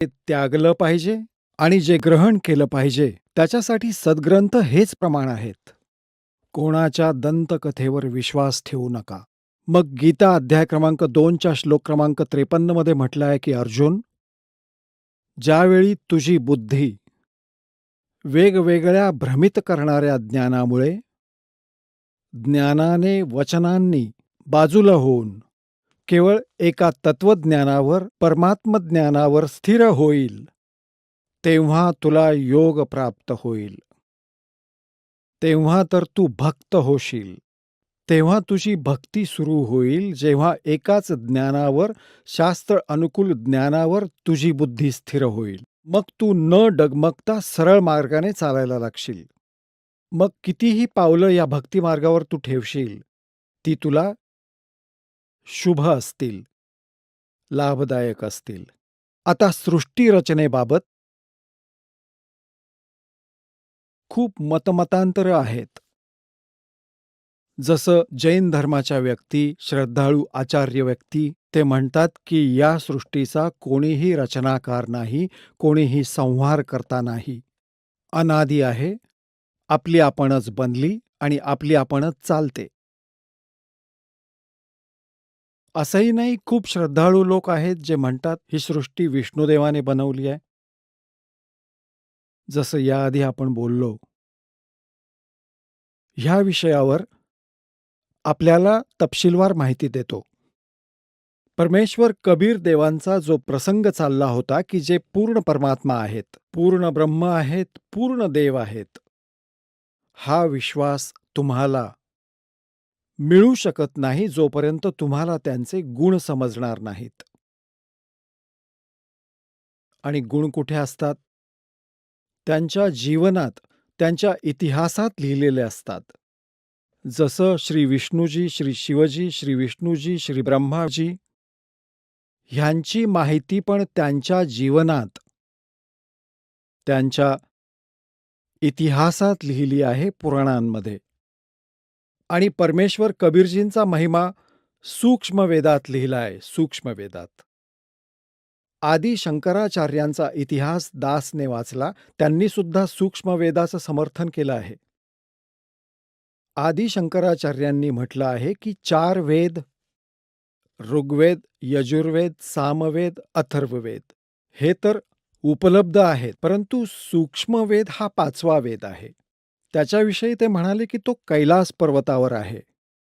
ते त्यागलं पाहिजे आणि जे ग्रहण केलं पाहिजे त्याच्यासाठी सद्ग्रंथ हेच प्रमाण आहेत. कोणाच्या दंतकथेवर विश्वास ठेवू नका. मग गीता अध्याय क्रमांक 2च्या श्लोक क्रमांक 53 मध्ये म्हटलं आहे की अर्जुन, ज्यावेळी तुझी बुद्धी वेगवेगळ्या भ्रमित करणाऱ्या ज्ञानामुळे, ज्ञानाने वचनांनी बाजूला होऊन केवळ एका तत्वज्ञानावर, परमात्मज्ञानावर स्थिर होईल, तेव्हा तुला योग प्राप्त होईल. तेव्हा तर तू भक्त होशील. तेव्हा तुझी भक्ती सुरू होईल, जेव्हा एकाच ज्ञानावर, शास्त्र अनुकूल ज्ञानावर तुझी बुद्धी स्थिर होईल. मग तू न डगमगता सरळ मार्गाने चालायला लागशील. मग कितीही पावलं या भक्तिमार्गावर तू ठेवशील, ती तुला शुभ असतील, लाभदायक असतील. आता सृष्टी रचनेबाबत खूप मतमतांतरं आहेत. जसं जैन धर्माच्या व्यक्ती, श्रद्धाळू आचार्य व्यक्ती, ते म्हणतात की या सृष्टीचा कोणीही रचनाकार नाही, कोणीही संहार करता नाही. अनादी आहे, आपली आपणच बनली आणि आपली आपणच चालते. असंही नाही, खूप श्रद्धाळू लोक आहेत जे म्हणतात ही सृष्टी विष्णुदेवाने बनवली आहे. जसं याआधी आपण बोललो. ह्या विषयावर आपल्याला तपशीलवार माहिती देतो. परमेश्वर कबीर देवांचा जो प्रसंग चालला होता की जे पूर्ण परमात्मा आहेत, पूर्ण ब्रह्म आहेत, पूर्ण देव आहेत, हा विश्वास तुम्हाला मिळू शकत नाही जोपर्यंत तुम्हाला त्यांचे गुण समजणार नाहीत. आणि गुण कुठे असतात? त्यांच्या जीवनात, त्यांच्या इतिहासात लिहिलेले असतात. जसं श्री विष्णूजी, श्री शिवजी, श्री विष्णूजी, श्री ब्रह्माजी ह्यांची माहिती पण त्यांच्या जीवनात, त्यांच्या इतिहासात लिहिली आहे पुराणांमध्ये. आणि परमेश्वर कबीरजींचा महिमा सूक्ष्म वेदात लिहिला आहे, सूक्ष्म वेदात. आदी शंकराचार्यांचा इतिहास दासने वाचला, त्यांनी सुद्धा सूक्ष्म वेदाचं समर्थन केलं आहे. आदी शंकराचार्यांनी म्हटलं आहे की 4 वेद, ऋग्वेद, यजुर्वेद, सामवेद, अथर्ववेद हे तर उपलब्ध आहेत, परंतु सूक्ष्म वेद हा 5वा वेद आहे. त्याच्याविषयी ते म्हणाले की तो कैलास पर्वतावर आहे.